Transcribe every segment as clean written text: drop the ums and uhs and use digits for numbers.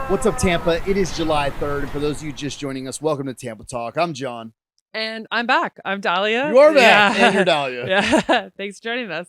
What's up, Tampa? It is July 3rd. And for those of you just joining us, welcome to Tampa Talk. I'm John. And I'm back. I'm Dahlia. You are back. Yeah. And you're Dahlia. Yeah. Thanks for joining us.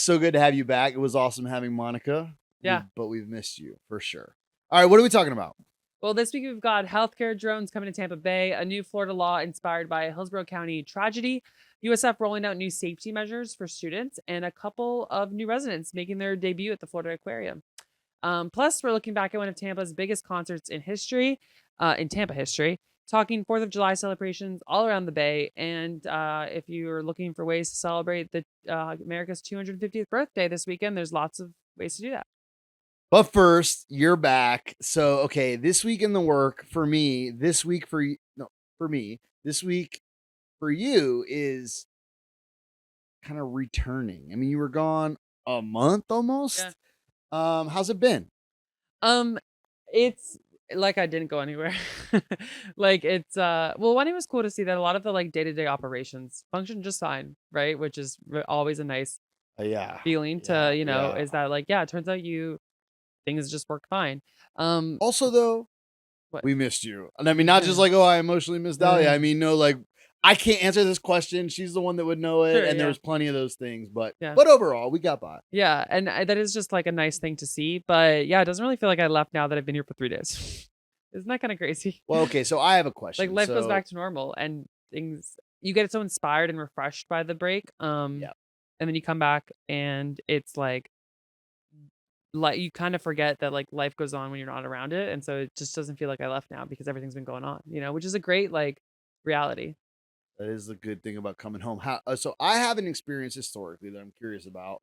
So good to have you back. It was awesome having Monica. Yeah. But we've missed you for sure. All right. What are we talking about? Well, this week we've got healthcare drones coming to Tampa Bay, a new Florida law inspired by a Hillsborough County tragedy, USF rolling out new safety measures for students, and a couple of new residents making their debut at the Florida Aquarium. Plus, we're looking back at one of Tampa's biggest concerts in history, in Tampa history, talking 4th of July celebrations all around the Bay. And if you're looking for ways to celebrate the America's 250th birthday this weekend, there's lots of ways to do that. But first, you're back. So, okay, this week in the work for me, this week for you is kind of returning. I mean, you were gone a month almost. Yeah. How's it been? It's like I didn't go anywhere. Like it's one, it was cool to see that a lot of the like day-to-day operations function just fine, right? Which is always a nice feeling to, is that like, yeah, it turns out things just work fine. Also though, What? we missed you. And I mean, not just like, oh, I emotionally missed Dahlia. I mean, no, like I can't answer this question. She's the one that would know it. Sure, and yeah. there was plenty of those things, but Yeah. but overall, we got by. Yeah, and that is just like a nice thing to see. But yeah, it doesn't really feel like I left now that I've been here for 3 days. Isn't that kind of crazy? Well, okay, so I have a question. Like life goes back to normal and things you get so inspired and refreshed by the break. And then you come back and it's like you kind of forget that like life goes on when you're not around it. And so it just doesn't feel like I left now because everything's been going on, which is a great like reality. That is the good thing about coming home. So I have an experience historically that I'm curious about.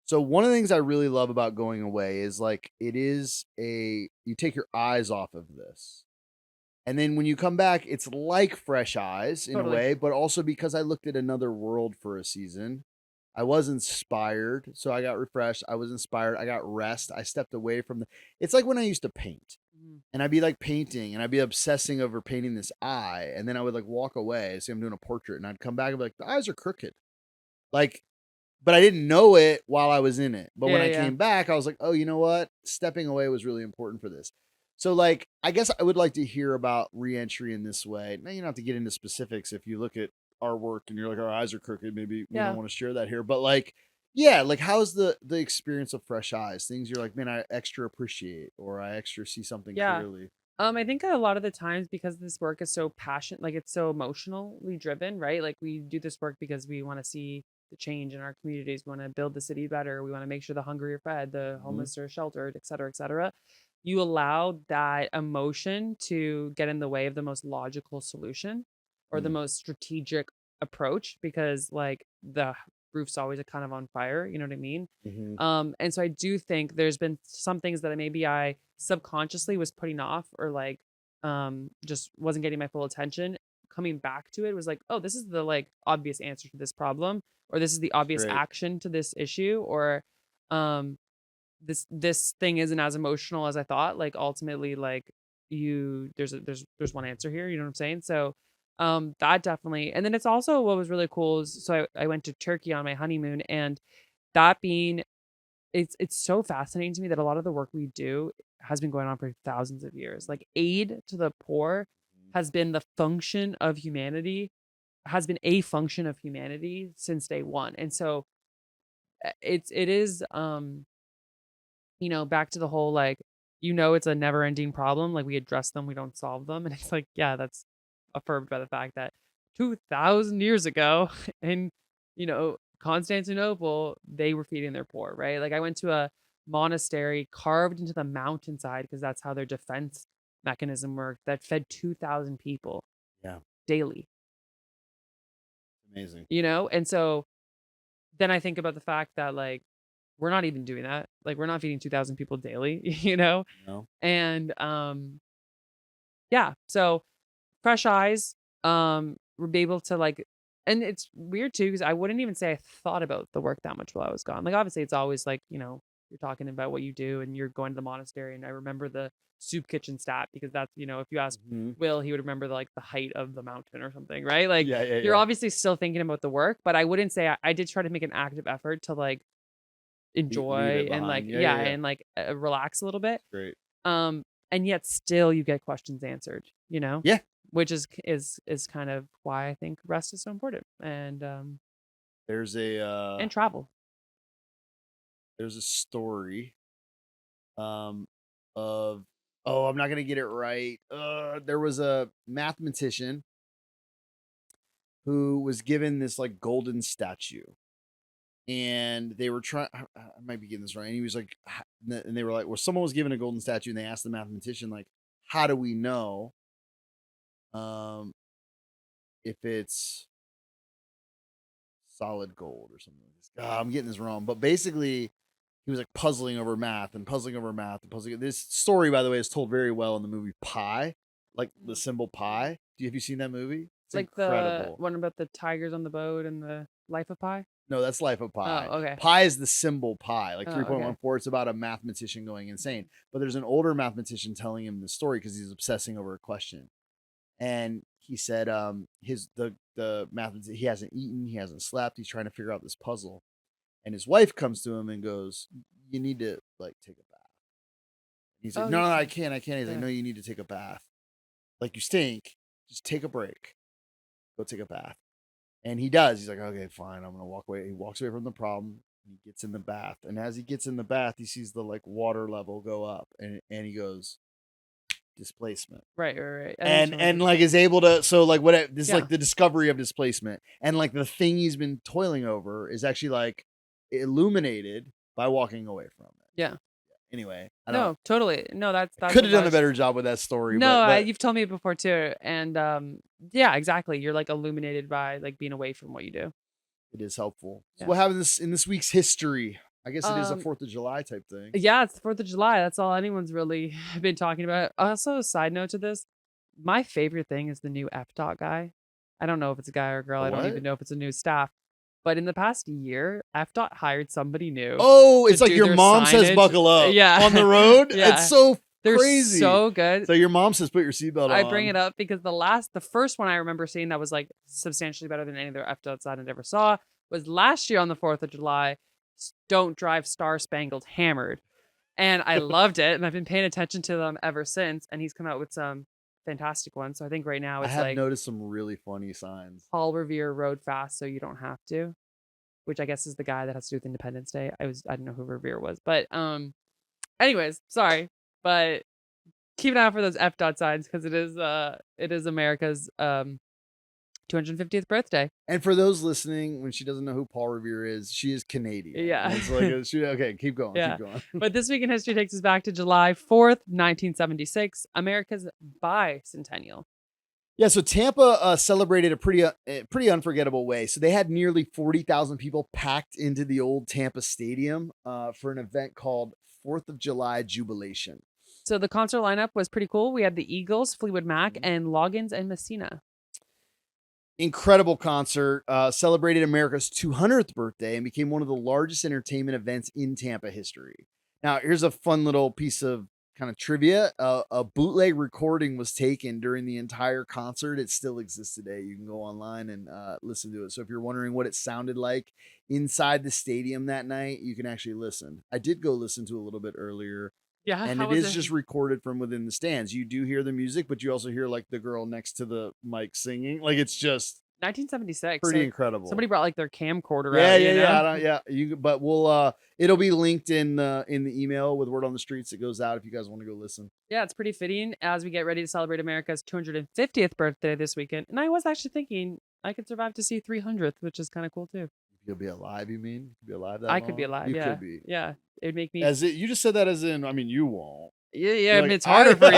So one of the things I really love about going away is like you take your eyes off of this. And then when you come back, it's like fresh eyes in a way, but also because I looked at another world for a season, I was inspired. So I got refreshed. I was inspired. I got rest. I stepped away from it's like when I used to paint. And I'd be like painting and I'd be obsessing over painting this eye. And then I would like walk away. Say I'm doing a portrait and I'd come back and be like, the eyes are crooked. Like, but I didn't know it while I was in it. But when I came back, I was like, oh, you know what? Stepping away was really important for this. So like, I guess I would like to hear about reentry in this way. Now you don't have to get into specifics. If you look at our work and you're like, our eyes are crooked, maybe we don't want to share that here. But like, yeah, like how's the experience of fresh eyes? Things you're like, man, I extra appreciate or I extra see something clearly. I think a lot of the times because this work is so passionate, like it's so emotionally driven, right? Like we do this work because we want to see the change in our communities. We want to build the city better. We want to make sure the hungry are fed, the homeless are sheltered, et cetera, et cetera. You allow that emotion to get in the way of the most logical solution or the most strategic approach because like the roof's always kind of on fire, you know what I mean? And so I do think there's been some things that maybe I subconsciously was putting off or like just wasn't getting my full attention. Coming back to it was like, oh, this is the like obvious answer to this problem, or this is the obvious action to this issue, or this thing isn't as emotional as I thought. Like ultimately, like there's one answer here, you know what I'm saying? So that definitely. And then it's also what was really cool is so I went to Turkey on my honeymoon, and that being it's so fascinating to me that a lot of the work we do has been going on for thousands of years. Like aid to the poor has been the function of humanity, has been a function of humanity since day one. And so it is back to the whole like it's a never ending problem. Like we address them, we don't solve them. And it's like, yeah, that's affirmed by the fact that 2,000 years ago in Constantinople, they were feeding their poor, right? Like I went to a monastery carved into the mountainside because that's how their defense mechanism worked, that fed 2,000 people daily. Amazing. And so then I think about the fact that like we're not even doing that. Like we're not feeding 2,000 people daily, No. And so fresh eyes, we're able to like. And it's weird too, because I wouldn't even say I thought about the work that much while I was gone. Like, obviously, it's always like, you're talking about what you do and you're going to the monastery. And I remember the soup kitchen stat because that's, if you ask Will, he would remember the height of the mountain or something, right? Like, you're obviously still thinking about the work, but I wouldn't say I did try to make an active effort to like enjoy and like, and like relax a little bit. Great. And yet still you get questions answered, you know, Yeah. which is kind of why I think rest is so important. There's a And travel. story um of, oh, I'm not gonna get it right. There was a mathematician who was given this like golden statue, and they were trying. I might be getting this right. And he was like, and they were like, well, someone was given a golden statue, and they asked the mathematician like, how do we know um if it's solid gold or something like this? I'm getting this wrong, but basically he was like puzzling over math and puzzling over math and puzzling. This story, by the way, is told very well in the movie Pi, like the symbol pi. Have you seen that movie? It's Like the incredible. one about the tigers on the boat and the Life of Pi. No, that's Life of Oh, Pi. okay. Pi is the symbol pi, like Oh, okay. 3.14. It's about a mathematician going insane. But there's an older mathematician telling him the story because he's obsessing over a question. And he said, the mathematician, he hasn't eaten, he hasn't slept, he's trying to figure out this puzzle. And his wife comes to him and goes, you need to like take a bath. He's like, Oh, no, you no, I should. can't. He's like, Yeah. no, you need to take a bath. Like, you stink. Just take a break. Go take a bath. And he does. He's like, okay, fine. I'm gonna walk away. He walks away from the problem. He gets in the bath, and as he gets in the bath, he sees the like water level go up, and he goes, displacement. Right. I know what And you're talking and about. like is able to, so like this is Yeah. like the discovery of displacement, and like the thing he's been toiling over is actually like illuminated by walking away from it. Yeah. Anyway, No, totally. No, that's could a have done a large. better job with that story, No, but you've told me before too, and yeah, exactly. You're like illuminated by like being away from what you do. it is helpful. So Yeah. what happened in this week's history? I guess it is a Um, 4th of July type thing. yeah, it's the 4th of July. That's all anyone's really been talking about. Also, a side note to this, my favorite thing is the new FDOT guy. I don't know if it's a guy or a girl. A I don't what? even know if it's a new staff. But in the past year, FDOT hired somebody new Oh, to it's like do your their mom says signage. buckle up on the Yeah. road. It's Yeah. so They're crazy. so good. So your mom says put your seatbelt I bring on. it up because the first one I remember seeing that was like substantially better than any other FDOT sign I'd ever saw was last year on the 4th of July. Don't drive Star Spangled Hammered. And I loved it. And I've been paying attention to them ever since. And he's come out with some fantastic ones. So I think right now I it's have like noticed some really funny signs. Paul Revere Rode Fast So You Don't Have to, which I guess is the guy that has to do with Independence Day. I didn't know who Revere was. But anyways, sorry. But keep an eye out for those FDOT signs because it is America's 250th birthday. And for those listening, when she doesn't know who Paul Revere is, she is Canadian. Yeah. And it's like okay, keep going, Yeah. keep going. But this week in history takes us back to July 4th, 1976, America's bicentennial. Yeah, so Tampa celebrated a pretty unforgettable way. So they had nearly 40,000 people packed into the old Tampa Stadium for an event called 4th of July Jubilation. So the concert lineup was pretty cool. We had the Eagles, Fleetwood Mac, and Loggins and Messina. Incredible concert, celebrated America's 200th birthday and became one of the largest entertainment events in Tampa history. Now, here's a fun little piece of kind of trivia. A bootleg recording was taken during the entire concert. It still exists today. You can go online and listen to it. So if you're wondering what it sounded like inside the stadium that night, you can actually listen. I did go listen to a little bit earlier. Yeah, And how it was is it? just recorded from within the stands. You do hear the music, but you also hear like the girl next to the mic singing. Like it's just 1976. pretty So incredible. somebody brought like their camcorder Yeah, out, yeah, you yeah. know? But we'll it'll be linked in the email with Word on the Streets that goes out if you guys want to go listen. Yeah, it's pretty fitting as we get ready to celebrate America's 250th birthday this weekend. And I was actually thinking I could survive to see 300th, which is kind of cool too. You'll be alive, you mean? You'll be alive that I long? could be alive. You Yeah. could be. Yeah. It'd make me. As it you just said that as in, I mean, you won't. Yeah. You're I mean, like, it's harder for you.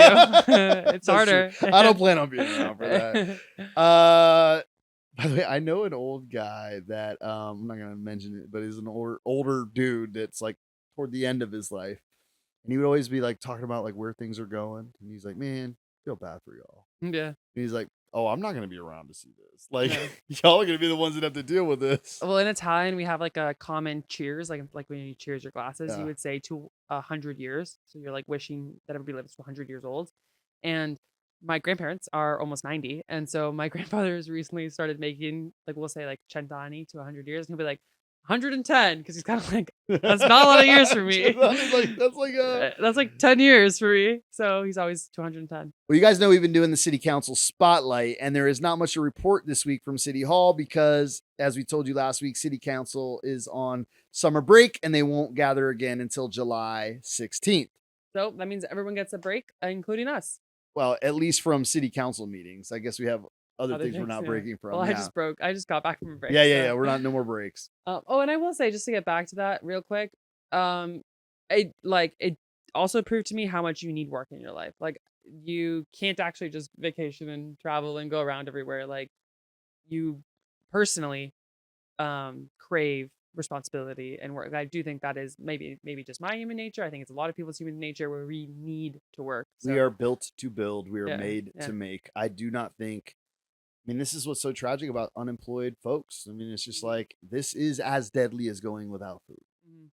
It's That's true. harder. I don't plan on being around for that. By the way, I know an old guy that I'm not gonna mention it, but he's an older dude that's like toward the end of his life, and he would always be like talking about like where things are going, and he's like, "Man, feel bad for y'all." Yeah. And he's like, "Oh, I'm not gonna be around to see this. Like, No. y'all are gonna be the ones that have to deal with this." Well, in Italian, we have like a common cheers, like when you cheers your glasses, you Yeah. would say to 100 years. So you're like wishing that everybody lives to 100 years old. And my grandparents are almost 90, and so my grandfather's recently started making like we'll say like cent'anni to 100 years, and he'll be like 110 because he's kind of like, that's not a lot of years for me. That's like 10 years for me. So he's always 210. Well, you guys know we've been doing the city council spotlight, and there is not much to report this week from City Hall because, as we told you last week, City Council is on summer break and they won't gather again until July 16th. So that means everyone gets a break, including us. Well, at least from City Council meetings. I guess we have other things we're things, not yeah. breaking from. Well, I just got back from a break. So. We're not no more breaks. Oh, and I will say, just to get back to that real quick, it also proved to me how much you need work in your life. Like, you can't actually just vacation and travel and go around everywhere. Like, you personally crave responsibility and work. I do think that is maybe just my human nature. I think it's a lot of people's human nature where we need to work. So. We are built to build. We are Yeah, made yeah. to make. I do not think. I mean, this is what's so tragic about unemployed folks. I mean, it's just like this is as deadly as going without food. Mhm.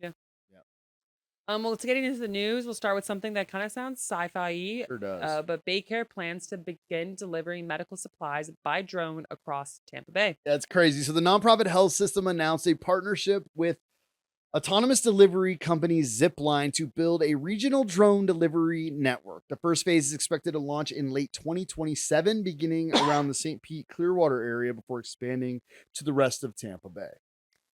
Yeah. Yeah. Well, let's get into the news. We'll start with something that kind of sounds sci-fi-y. Sure does. But BayCare plans to begin delivering medical supplies by drone across Tampa Bay. That's crazy. So the nonprofit health system announced a partnership with autonomous delivery company Zipline to build a regional drone delivery network. The first phase is expected to launch in late 2027, beginning around the St. Pete Clearwater area before expanding to the rest of Tampa Bay.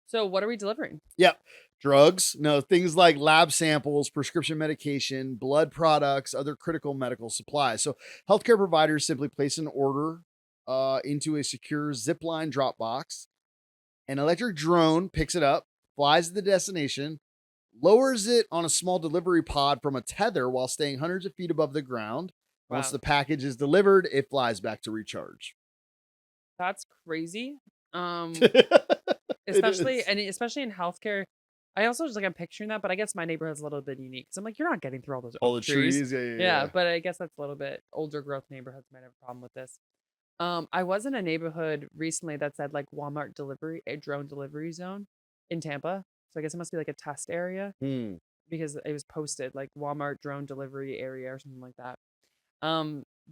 So what are we delivering? Yep. Drugs, no, things like lab samples, prescription medication, blood products, other critical medical supplies. So healthcare providers simply place an order into a secure Zipline drop box. An electric drone picks it up, flies to the destination, lowers it on a small delivery pod from a tether while staying hundreds of feet above the ground. Wow. Once the package is delivered, it flies back to recharge. That's crazy. It Especially is. especially in healthcare. I also just like I'm picturing that, but I guess my neighborhood's a little bit unique because I'm like, you're not getting through all those All the oak trees. trees. Yeah. Yeah, but I guess that's a little bit older growth neighborhoods might have a problem with this. I was in a neighborhood recently that said like Walmart delivery, a drone delivery zone in Tampa. So I guess it must be like a test area because it was posted like Walmart drone delivery area or something like that.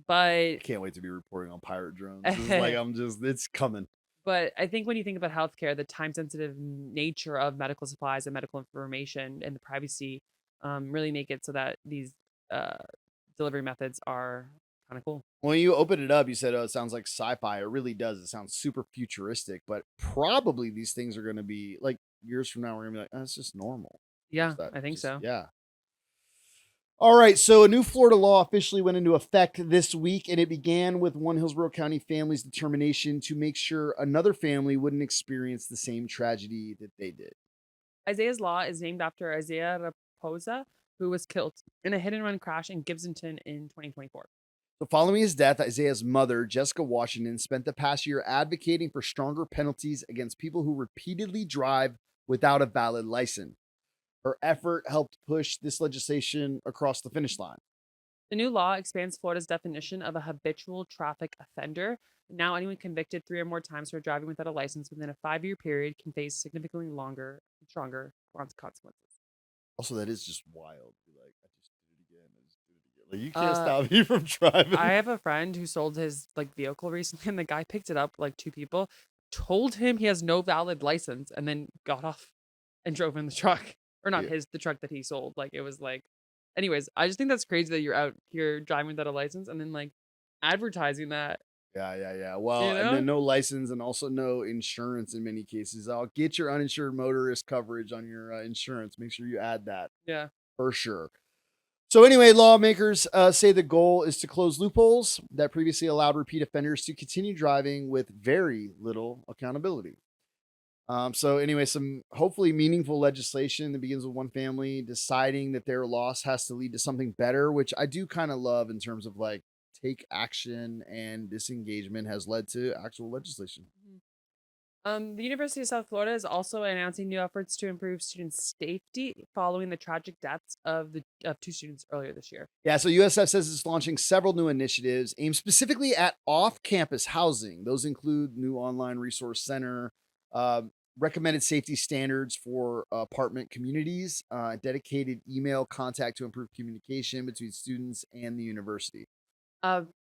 But I can't wait to be reporting on pirate drones. It's like it's coming. But I think when you think about healthcare, the time-sensitive nature of medical supplies and medical information and the privacy really make it so that these delivery methods are kind of cool. When you open it up, you said, "Oh, it sounds like sci-fi." It really does. It sounds super futuristic, but probably these things are going to be like years from now. We're going to be like, "Oh, it's just normal." Yeah, I think so. Yeah. All right. So a new Florida law officially went into effect this week, and it began with one Hillsborough County family's determination to make sure another family wouldn't experience the same tragedy that they did. Isaiah's law is named after Isaiah Raposa, who was killed in a hit-and-run crash in Gibsonton in 2024. So following his death, Isaiah's mother, Jessica Washington, spent the past year advocating for stronger penalties against people who repeatedly drive without a valid license. Her effort helped push this legislation across the finish line. The new law expands Florida's definition of a habitual traffic offender. Now, anyone convicted 3 or more times for driving without a license within a 5-year period can face significantly longer and stronger consequences. Also, that is just wild. Like, I just did it again. I just did it again. Like, you can't stop me from driving. I have a friend who sold his vehicle recently, and the guy picked it up, like 2 people, told him he has no valid license, and then got off and drove in the truck. Or not the truck that he sold. Like, it was like, anyways, I just think that's crazy that you're out here driving without a license and then like advertising that. Yeah. Well, and then no license and also no insurance in many cases. I'll get your uninsured motorist coverage on your insurance. Make sure you add that. Yeah. For sure. So anyway, lawmakers say the goal is to close loopholes that previously allowed repeat offenders to continue driving with very little accountability. So anyway, some hopefully meaningful legislation that begins with one family deciding that their loss has to lead to something better, which I do kind of love in terms of like take action, and disengagement has led to actual legislation. The University of South Florida is also announcing new efforts to improve student safety following the tragic deaths of 2 students earlier this year. Yeah, so USF says it's launching several new initiatives aimed specifically at off-campus housing. Those include new online resource center, recommended safety standards for apartment communities, dedicated email contact to improve communication between students and the university.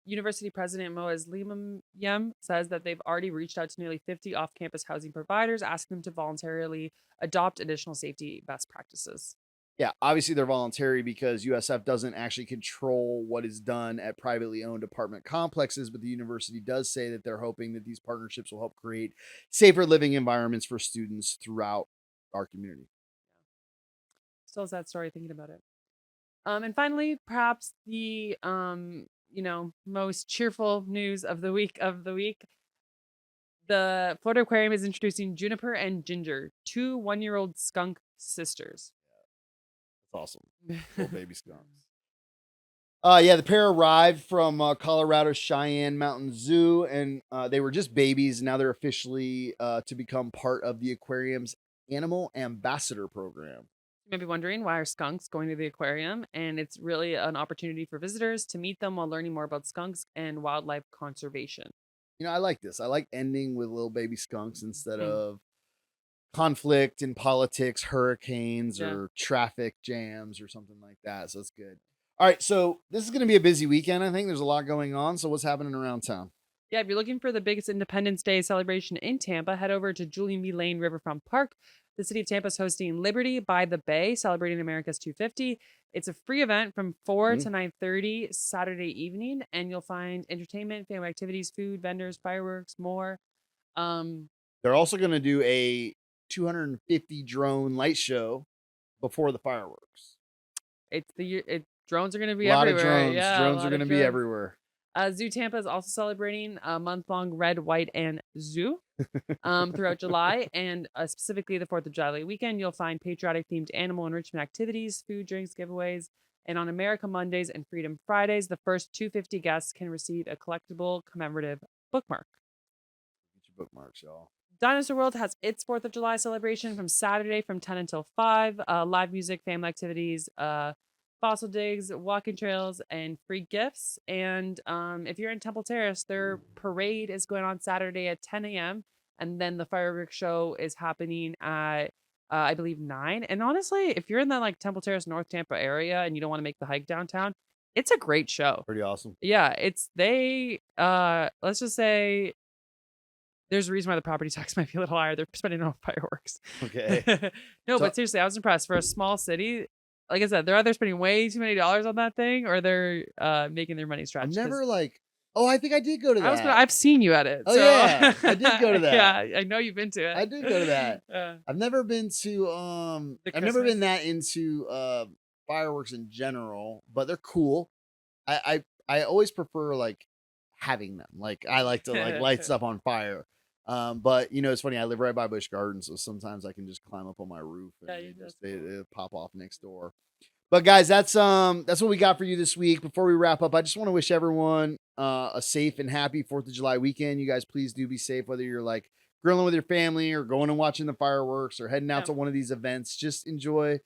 University President Moaz Limam says that they've already reached out to nearly 50 off-campus housing providers, asking them to voluntarily adopt additional safety best practices. Yeah, obviously they're voluntary because USF doesn't actually control what is done at privately owned apartment complexes, but the university does say that they're hoping that these partnerships will help create safer living environments for students throughout our community. Still a sad story thinking about it. And finally, perhaps the most cheerful news of the week. The Florida Aquarium is introducing Juniper and Ginger, two 1-year-old skunk sisters. That's awesome. Little baby skunks. Yeah, the pair arrived from Colorado's Cheyenne Mountain Zoo, and they were just babies. Now they're officially to become part of the aquarium's animal ambassador program. You may be wondering, why are skunks going to the aquarium? And it's really an opportunity for visitors to meet them while learning more about skunks and wildlife conservation. You know, I like this. I like ending with little baby skunks instead Mhm. of conflict in politics, hurricanes, Yeah. or traffic jams or something like that. So it's good. All right, so this is going to be a busy weekend. I think there's a lot going on. So what's happening around town? Yeah, if you're looking for the biggest Independence Day celebration in Tampa, head over to Julian B. Lane Riverfront Park. The city of Tampa is hosting Liberty by the Bay, celebrating America's 250. It's a free event from 4 Mhm. to 9:30 Saturday evening, and you'll find entertainment, family activities, food, vendors, fireworks, more. Um, They're also going to do a 250 drone light show before the fireworks. it's the year. Drones are going to A be lot of everywhere. drones. Yeah, a Drones are lot going of to be drones. everywhere. ZooTampa is also celebrating a month-long Red, White, and Zoo throughout July, and specifically the 4th of July weekend. You'll find patriotic-themed animal enrichment activities, food, drinks, giveaways, and on America Mondays and Freedom Fridays, the first 250 guests can receive a collectible commemorative bookmark. Get your bookmarks, y'all. Dinosaur World has its 4th of July celebration from Saturday from 10 until 5. Live music, family activities, fossil digs, walking trails, and free gifts. And if you're in Temple Terrace, their parade is going on Saturday at 10 a.m. And then the fireworks show is happening at, I believe, 9. And honestly, if you're in the like Temple Terrace, North Tampa area and you don't want to make the hike downtown, it's a great show. Pretty awesome. Yeah, let's just say there's a reason why the property tax might be a little higher. They're spending it on fireworks. Okay. No, So but seriously, I was impressed. For a small city, like I said, they're either spending way too many dollars on that thing or they're making their money stretch. I'm 'Cause never like, oh, I think I did go to that. I've seen you at it. Oh, So yeah, I did go to that. yeah, I know you've been to it. I did go to that. Uh, I've never been to the I've never been Christmas. that into fireworks in general, but they're cool. I always prefer like having them. Like I like to like light stuff on fire. But you know, it's funny. I live right by Busch Gardens, so sometimes I can just climb up on my roof and Yeah, they you just just they pop off next door. But guys, that's what we got for you this week. Before we wrap up, I just want to wish everyone a safe and happy 4th of July weekend. You guys please do be safe, whether you're like grilling with your family or going and watching the fireworks or heading out Yeah. to one of these events. Just enjoy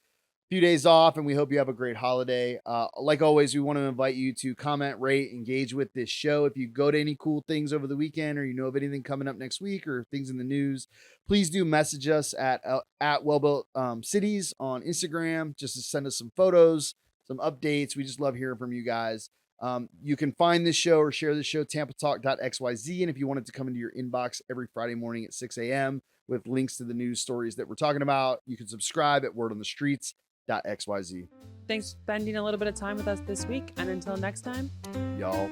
few days off, and we hope you have a great holiday. Like always, we want to invite you to comment, rate, engage with this show. If you go to any cool things over the weekend, or you know of anything coming up next week, or things in the news, please do message us at WellBuilt Cities on Instagram, just to send us some photos, some updates. We just love hearing from you guys. You can find this show or share this show, tampatalk.xyz. And if you wanted to come into your inbox every Friday morning at 6 a.m. with links to the news stories that we're talking about, you can subscribe at wordonthestreets.xyz. Thanks for spending a little bit of time with us this week. And until next time, Y'all